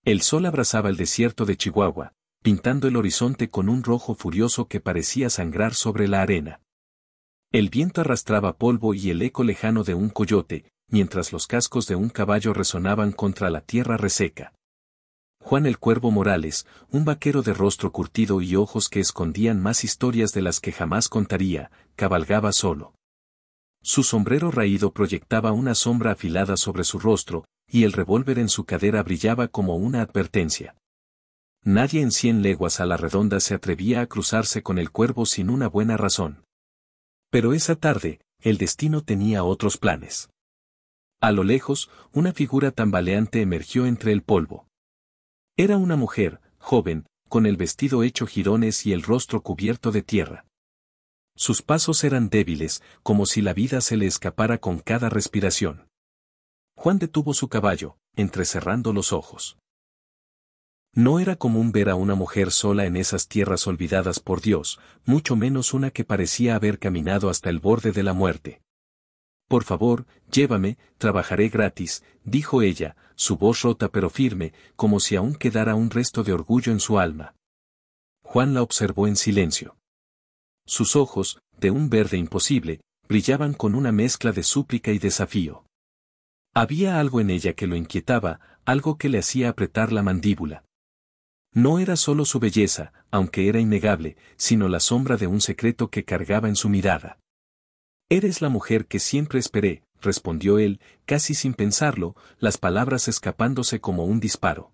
El sol abrazaba el desierto de Chihuahua, pintando el horizonte con un rojo furioso que parecía sangrar sobre la arena. El viento arrastraba polvo y el eco lejano de un coyote, mientras los cascos de un caballo resonaban contra la tierra reseca. Juan el Cuervo Morales, un vaquero de rostro curtido y ojos que escondían más historias de las que jamás contaría, cabalgaba solo. Su sombrero raído proyectaba una sombra afilada sobre su rostro, y el revólver en su cadera brillaba como una advertencia. Nadie en 100 leguas a la redonda se atrevía a cruzarse con el Cuervo sin una buena razón. Pero esa tarde, el destino tenía otros planes. A lo lejos, una figura tambaleante emergió entre el polvo. Era una mujer, joven, con el vestido hecho jirones y el rostro cubierto de tierra. Sus pasos eran débiles, como si la vida se le escapara con cada respiración. Juan detuvo su caballo, entrecerrando los ojos. No era común ver a una mujer sola en esas tierras olvidadas por Dios, mucho menos una que parecía haber caminado hasta el borde de la muerte. «Por favor, llévame, trabajaré gratis», dijo ella, su voz rota pero firme, como si aún quedara un resto de orgullo en su alma. Juan la observó en silencio. Sus ojos, de un verde imposible, brillaban con una mezcla de súplica y desafío. Había algo en ella que lo inquietaba, algo que le hacía apretar la mandíbula. No era solo su belleza, aunque era innegable, sino la sombra de un secreto que cargaba en su mirada. «Eres la mujer que siempre esperé», respondió él, casi sin pensarlo, las palabras escapándose como un disparo.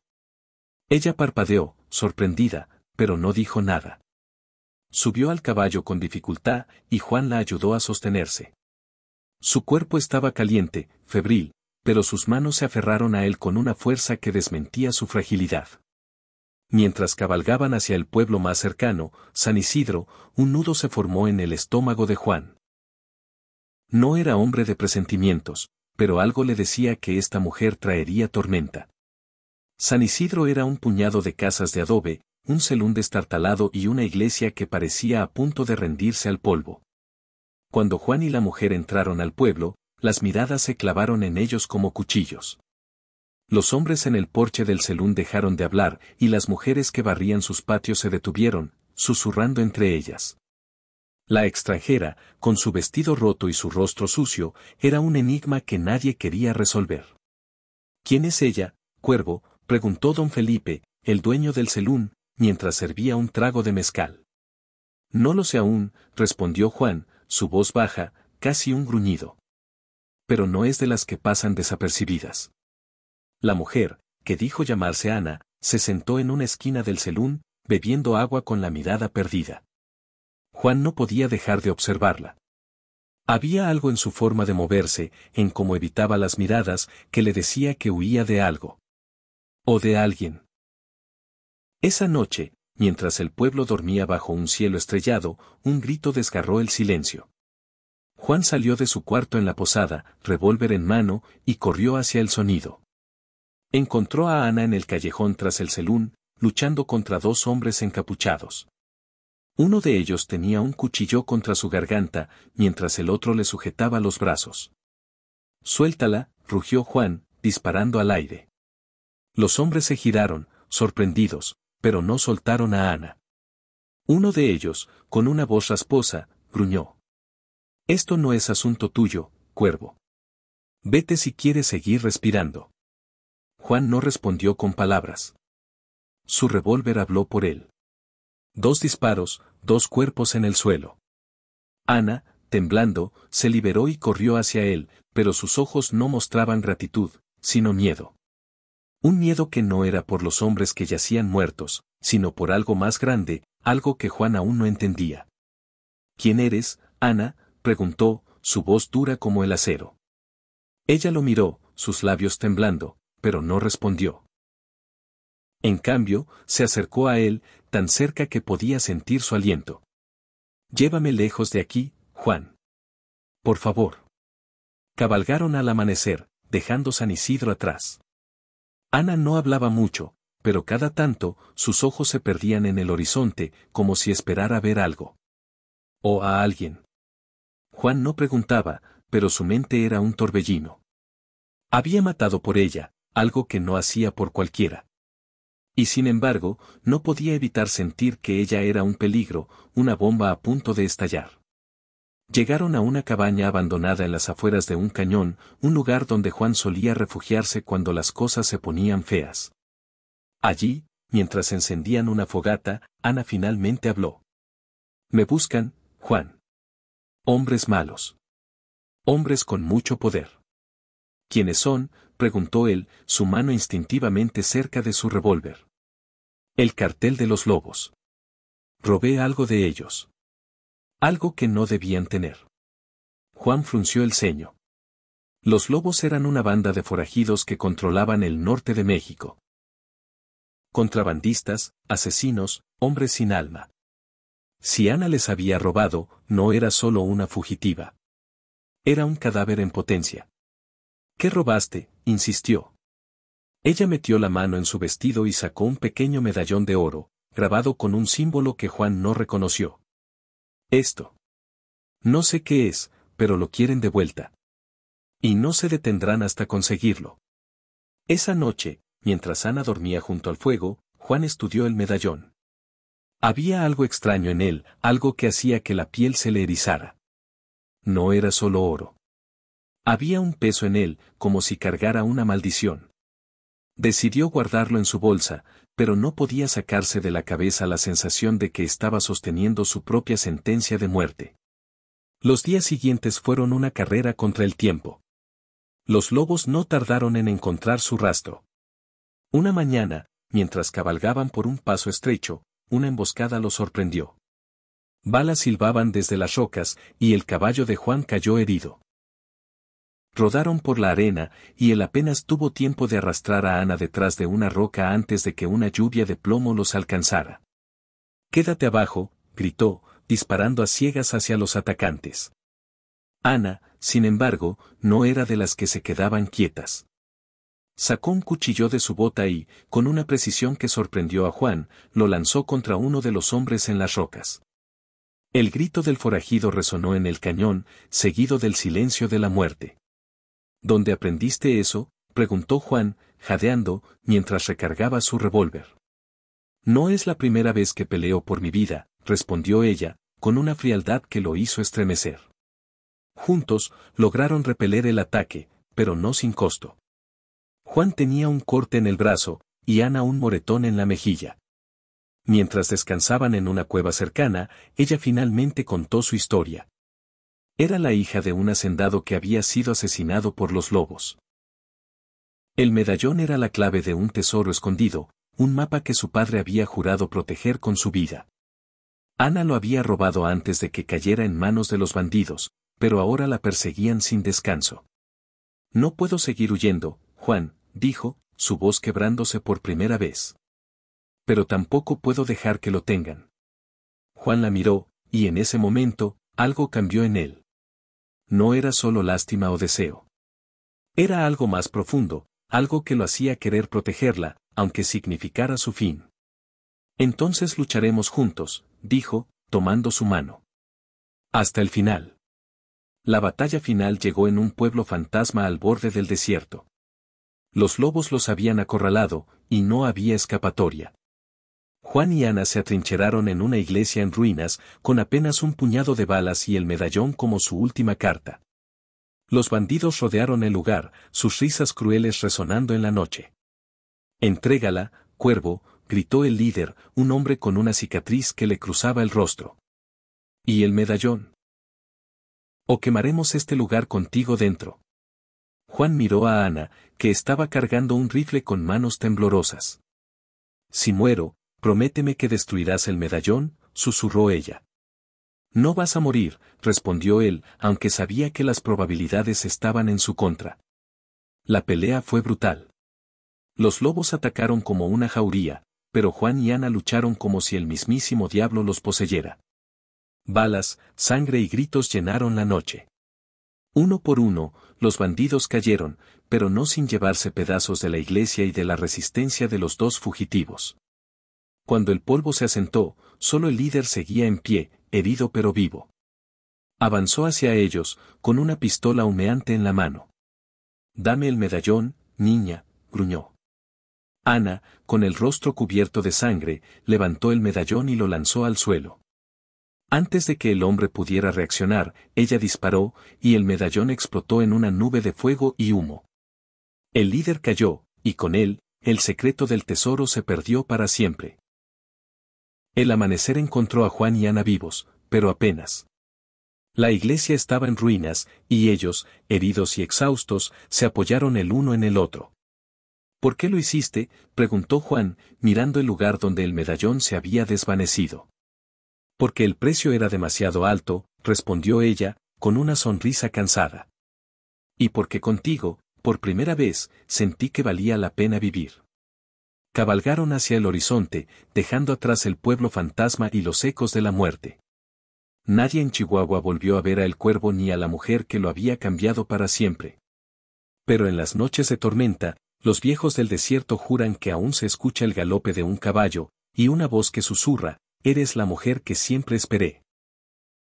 Ella parpadeó, sorprendida, pero no dijo nada. Subió al caballo con dificultad, y Juan la ayudó a sostenerse. Su cuerpo estaba caliente, febril, pero sus manos se aferraron a él con una fuerza que desmentía su fragilidad. Mientras cabalgaban hacia el pueblo más cercano, San Isidro, un nudo se formó en el estómago de Juan. No era hombre de presentimientos, pero algo le decía que esta mujer traería tormenta. San Isidro era un puñado de casas de adobe, un celún destartalado y una iglesia que parecía a punto de rendirse al polvo. Cuando Juan y la mujer entraron al pueblo, las miradas se clavaron en ellos como cuchillos. Los hombres en el porche del celún dejaron de hablar y las mujeres que barrían sus patios se detuvieron, susurrando entre ellas. La extranjera, con su vestido roto y su rostro sucio, era un enigma que nadie quería resolver. «¿Quién es ella, Cuervo?», preguntó don Felipe, el dueño del celún, mientras servía un trago de mezcal. «No lo sé aún», respondió Juan, su voz baja, casi un gruñido. «Pero no es de las que pasan desapercibidas». La mujer, que dijo llamarse Ana, se sentó en una esquina del celún, bebiendo agua con la mirada perdida. Juan no podía dejar de observarla. Había algo en su forma de moverse, en cómo evitaba las miradas, que le decía que huía de algo. O de alguien. Esa noche, mientras el pueblo dormía bajo un cielo estrellado, un grito desgarró el silencio. Juan salió de su cuarto en la posada, revólver en mano, y corrió hacia el sonido. Encontró a Ana en el callejón tras el celún, luchando contra dos hombres encapuchados. Uno de ellos tenía un cuchillo contra su garganta, mientras el otro le sujetaba los brazos. «Suéltala», rugió Juan, disparando al aire. Los hombres se giraron, sorprendidos, pero no soltaron a Ana. Uno de ellos, con una voz rasposa, gruñó. «Esto no es asunto tuyo, Cuervo. Vete si quieres seguir respirando». Juan no respondió con palabras. Su revólver habló por él. 2 disparos, 2 cuerpos en el suelo. Ana, temblando, se liberó y corrió hacia él, pero sus ojos no mostraban gratitud, sino miedo. Un miedo que no era por los hombres que yacían muertos, sino por algo más grande, algo que Juan aún no entendía. «¿Quién eres, Ana?», preguntó, su voz dura como el acero. Ella lo miró, sus labios temblando, pero no respondió. En cambio, se acercó a él, tan cerca que podía sentir su aliento. «Llévame lejos de aquí, Juan. Por favor». Cabalgaron al amanecer, dejando San Isidro atrás. Ana no hablaba mucho, pero cada tanto, sus ojos se perdían en el horizonte, como si esperara ver algo. O a alguien. Juan no preguntaba, pero su mente era un torbellino. Había matado por ella, algo que no hacía por cualquiera. Y sin embargo, no podía evitar sentir que ella era un peligro, una bomba a punto de estallar. Llegaron a una cabaña abandonada en las afueras de un cañón, un lugar donde Juan solía refugiarse cuando las cosas se ponían feas. Allí, mientras encendían una fogata, Ana finalmente habló. Me buscan, Juan. Hombres malos. Hombres con mucho poder. ¿Quiénes son?, preguntó él, su mano instintivamente cerca de su revólver. El cartel de los lobos. Robé algo de ellos. Algo que no debían tener. Juan frunció el ceño. Los lobos eran una banda de forajidos que controlaban el norte de México. Contrabandistas, asesinos, hombres sin alma. Si Ana les había robado, no era solo una fugitiva. Era un cadáver en potencia. ¿Qué robaste?, insistió. Ella metió la mano en su vestido y sacó un pequeño medallón de oro, grabado con un símbolo que Juan no reconoció. Esto. No sé qué es, pero lo quieren de vuelta. Y no se detendrán hasta conseguirlo. Esa noche, mientras Ana dormía junto al fuego, Juan estudió el medallón. Había algo extraño en él, algo que hacía que la piel se le erizara. No era solo oro. Había un peso en él, como si cargara una maldición. Decidió guardarlo en su bolsa, pero no podía sacarse de la cabeza la sensación de que estaba sosteniendo su propia sentencia de muerte. Los días siguientes fueron una carrera contra el tiempo. Los lobos no tardaron en encontrar su rastro. Una mañana, mientras cabalgaban por un paso estrecho, una emboscada los sorprendió. Balas silbaban desde las rocas, y el caballo de Juan cayó herido. Rodaron por la arena, y él apenas tuvo tiempo de arrastrar a Ana detrás de una roca antes de que una lluvia de plomo los alcanzara. «Quédate abajo», gritó, disparando a ciegas hacia los atacantes. Ana, sin embargo, no era de las que se quedaban quietas. Sacó un cuchillo de su bota y, con una precisión que sorprendió a Juan, lo lanzó contra uno de los hombres en las rocas. El grito del forajido resonó en el cañón, seguido del silencio de la muerte. ¿Dónde aprendiste eso?, preguntó Juan, jadeando, mientras recargaba su revólver. No es la primera vez que peleo por mi vida, respondió ella, con una frialdad que lo hizo estremecer. Juntos, lograron repeler el ataque, pero no sin costo. Juan tenía un corte en el brazo, y Ana un moretón en la mejilla. Mientras descansaban en una cueva cercana, ella finalmente contó su historia. Era la hija de un hacendado que había sido asesinado por los lobos. El medallón era la clave de un tesoro escondido, un mapa que su padre había jurado proteger con su vida. Ana lo había robado antes de que cayera en manos de los bandidos, pero ahora la perseguían sin descanso. No puedo seguir huyendo, Juan, dijo, su voz quebrándose por primera vez. Pero tampoco puedo dejar que lo tengan. Juan la miró, y en ese momento, algo cambió en él. No era solo lástima o deseo. Era algo más profundo, algo que lo hacía querer protegerla, aunque significara su fin. Entonces lucharemos juntos, dijo, tomando su mano. Hasta el final. La batalla final llegó en un pueblo fantasma al borde del desierto. Los lobos los habían acorralado, y no había escapatoria. Juan y Ana se atrincheraron en una iglesia en ruinas, con apenas un puñado de balas y el medallón como su última carta. Los bandidos rodearon el lugar, sus risas crueles resonando en la noche. «Entrégala, cuervo», gritó el líder, un hombre con una cicatriz que le cruzaba el rostro. «¿Y el medallón? O quemaremos este lugar contigo dentro». Juan miró a Ana, que estaba cargando un rifle con manos temblorosas. «Si muero, prométeme que destruirás el medallón», susurró ella. «No vas a morir», respondió él, aunque sabía que las probabilidades estaban en su contra. La pelea fue brutal. Los lobos atacaron como una jauría, pero Juan y Ana lucharon como si el mismísimo diablo los poseyera. Balas, sangre y gritos llenaron la noche. Uno por uno, los bandidos cayeron, pero no sin llevarse pedazos de la iglesia y de la resistencia de los dos fugitivos. Cuando el polvo se asentó, solo el líder seguía en pie, herido pero vivo. Avanzó hacia ellos, con una pistola humeante en la mano. «Dame el medallón, niña», gruñó. Ana, con el rostro cubierto de sangre, levantó el medallón y lo lanzó al suelo. Antes de que el hombre pudiera reaccionar, ella disparó, y el medallón explotó en una nube de fuego y humo. El líder cayó, y con él, el secreto del tesoro se perdió para siempre. El amanecer encontró a Juan y Ana vivos, pero apenas. La iglesia estaba en ruinas, y ellos, heridos y exhaustos, se apoyaron el uno en el otro. ¿Por qué lo hiciste?, preguntó Juan, mirando el lugar donde el medallón se había desvanecido. Porque el precio era demasiado alto, respondió ella, con una sonrisa cansada. Y porque contigo, por primera vez, sentí que valía la pena vivir. Cabalgaron hacia el horizonte, dejando atrás el pueblo fantasma y los ecos de la muerte. Nadie en Chihuahua volvió a ver a El Cuervo ni a la mujer que lo había cambiado para siempre. Pero en las noches de tormenta, los viejos del desierto juran que aún se escucha el galope de un caballo, y una voz que susurra: «Eres la mujer que siempre esperé».